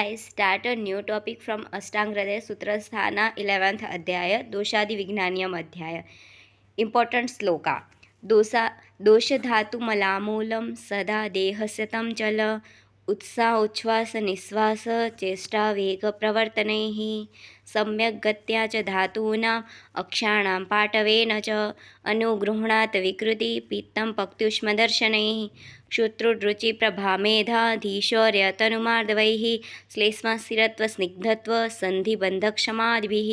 I start a new topic from Ashtang Hridaya Sutra Sthana 11th अध्याय दोषादि विज्ञानियम अध्याय. Important shloka. दोष धातु मलामूलं सदा देहस्य तं चल उत्साह उच्छ्वास निःश्वास चेष्टा वेग प्रवर्तनैः सम्यक् गत्या च धातूनाम् अक्षाणां पाटवेन च अनुगृह्णात् विकृति पित्तं पक्त्युष्मदर्शनैः क्षुत्रुरुचि प्रभामेधाधीशौर्यतनुमार्दवैः श्लेष्मा स्थिरत्व स्निग्धत्व सन्धिबन्धक्षमादिभिः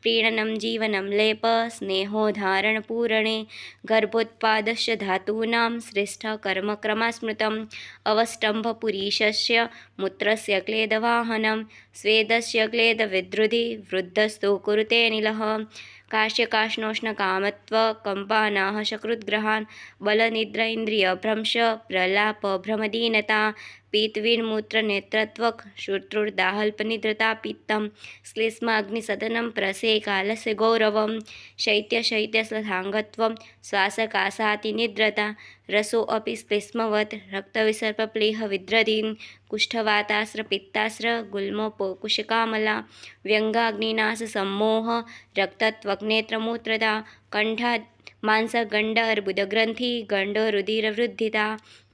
प्रीणनं जीवनं लेप स्नेहोद्धारणपूरणे गर्भोत्पादस्य धातूनां श्रेष्ठकर्मक्रमा स्मृतम् अवष्टम्भपुरीशस्य मूत्रस्य क्लेदवाहनं स्वेदस्य क्लेदविद्रुधि वृद्धस्तु कुरुते निलः काश्यकाष्णोष्णकामत्व कंपानाः शकृद्ग्रहान् बलनिद्रैन्द्रियभ्रंश प्रलापभ्रमदीनता पीतविन्मूत्रनेत्रत्वक् श्रोत्रुर्दाहल्पनिद्रता पित्तं श्लेष्माग्निसदनं प्रसेकालस्य गौरवं शैत्यशैत्यश्लथाङ्गत्वं श्वासकाशातिनिद्रता रसोऽपि श्लेष्मवत् रक्तविसर्पप्लीहविद्रदीन् कुष्ठवातास्रपित्तास्र गुल्मोपकुशकामला व्यङ्गाग्निनाशसम्मोह रक्तत्वग्नेत्रमूत्रता कण्ठा मांसगण्ड अर्बुदग्रन्थि गण्डरुधिरवृद्धिता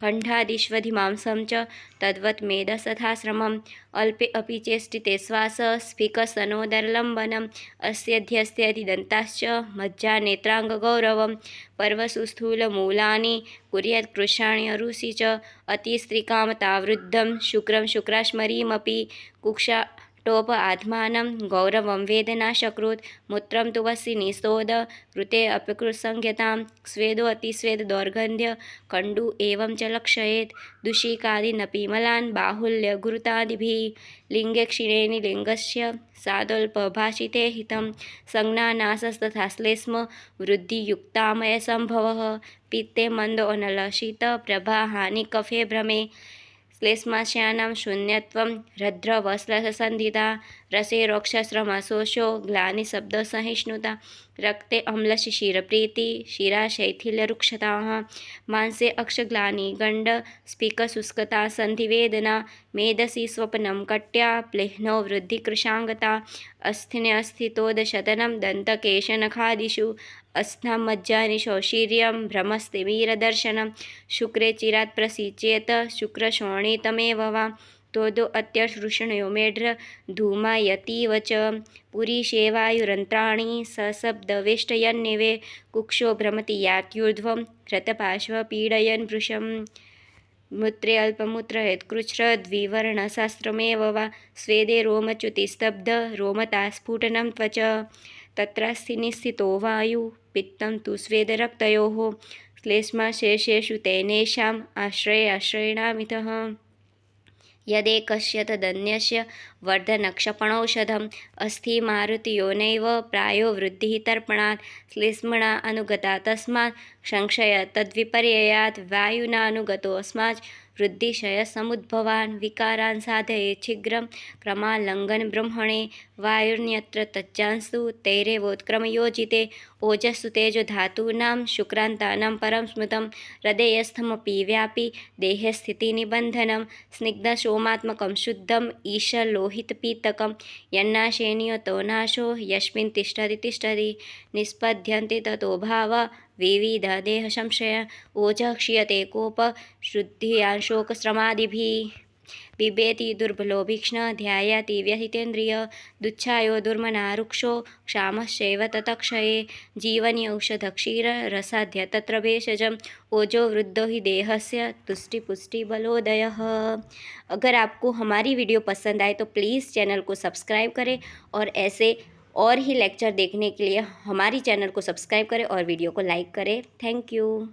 कण्ठादिष्वधिमांसं च तद्वत् मेधसथाश्रमम् अल्पे अपि चेष्टिते श्वास स्फिकसनोदरलम्बनम् अस्यध्यस्त्यधिदन्ताश्च मज्जानेत्राङ्गगौरवं पर्वसु स्थूलमूलानि कुर्यात् कृशाणि अरुषि च अतिस्त्रीकामतावृद्धं शुक्रं शुक्राश्मरीमपि कुक्षा टोप आत्मानं गौरवं वेदनाशकृत् मूत्रं तु वसि निषोद कृते अपकृत्संज्ञतां स्वेदो अतिस्वेददौर्गन्ध्य कण्डु एवं च लक्षयेत् दूषिकादीनपि मलान् बाहुल्यगुरुतादिभिः लिङ्गे क्षीणेनि लिङ्गस्य सादोल्पभाषिते हितं संज्ञानाशस्तथा श्लेष्म वृद्धियुक्तामयसम्भवः पित्ते मन्दो अनलशीतप्रभाहानि कफे भ्रमे श्लेष्माशयानां शून्यत्वं रध्रवश्लसन्धिता रसे रोक्षश्रमशोषो ग्लानिशब्दसहिष्णुता रक्ते अम्लशिशिरप्रीति शिराशैथिल्यरुक्षताः मांसे अक्षग्लानि गण्ड स्फिकशुष्कता सन्धिवेदना मेधसि स्वप्नं कट्या प्लेह्नो वृद्धिकृशाङ्गता अस्थिन्यस्थितोदशतनं दन्तकेशनखादिषु अस्थां मज्जानि शौशीर्यं भ्रमस्तिमिरदर्शनं शुक्रे चिरात् प्रसिचेत शुक्रशोणितमेव वा तोदो अत्यश्रुष्णयो मेढ्र धूमायतीव च पुरीशेवायुरन्त्राणि सशब्दवेष्टयन्निवे कुक्षो भ्रमति यात्यूर्ध्वं ह्रतपार्श्व पीडयन् वृषम् मूत्रे अल्पमूत्रयत्कृच्छ्रद्विवर्णशास्त्रमेव वा स्वेदे रोमच्युतिस्तब्ध रोमतास्फुटनं त्वच तत्रास्थिनिस्थितो वायु पित्तं तु स्वेदरक्तयोः श्लेष्माशेषेषु तेनेषाम् आश्रयेणामितः यदेकस्य तदन्यस्य वर्धनक्षपणौषधम् अस्ति मारुतियोनैव प्रायो वृद्धिः तर्पणात् श्लेष्मणा अनुगता तस्मात् संशय तद्विपर्ययात् वायुना अनुगतोऽस्मात् वृद्धिशयसमुद्भवान् विकारान् साधयेत् शीघ्रं क्रमालङ्घन ब्रह्मणे वायुर्न्यत्र तज्जांस्तु तैरेवोत्क्रमयोजिते ओजस्सु तेजो धातूनां शुक्रान्तानां परं स्मृतं हृदयस्थमपि व्यापि देहे स्थितिनिबन्धनं स्निग्धसोमात्मकं शुद्धम् ईशलोहितपीतकं यन्नाशेनियतो नाशो यस्मिन् तिष्ठति निष्पद्यन्ते ततो भाव विविध देहसंशय ओजः क्षीयते कोप शुद्धियाशोकश्रमादिभिः बिभेति दुर्बलो भीक्ष्ण ध्यायाति व्यथितेन्द्रिय दुच्छायो दुर्मना रुक्षो क्षामश्चैव ततक्षये जीवनी औषधक्षीर रसाध्य तत्र भेषजम् ओजो वृद्धो ही देहस्य तुष्टिपुष्टिबलोदयः। अगर आपको हमारी वीडियो पसंद आए तो प्लीज़ चैनल को सब्सक्राइब करें और ऐसे और ही लेक्चर देखने के लिए हमारी चैनल को सब्सक्राइब करें और वीडियो को लाइक करें। Thank you.